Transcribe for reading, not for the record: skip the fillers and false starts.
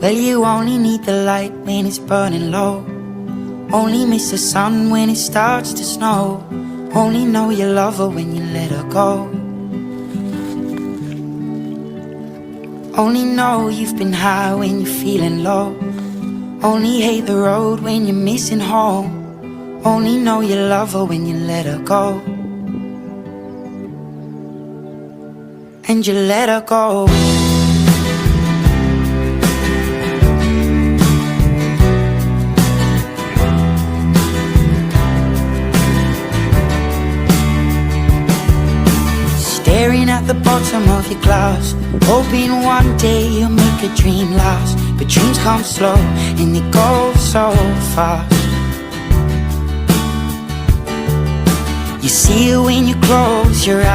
Well, you only need the light when it's burning low. Only miss the sun when it starts to snow. Only know you love her when you let her go. Only know you've been high when you're feeling low. Only hate the road when you're missing home. Only know you love her when you let her go. And you let her go. Staring at the bottom of your glass, hoping one day you'll make a dream last. But dreams come slow and they go so fast. You see it when you close your eyes.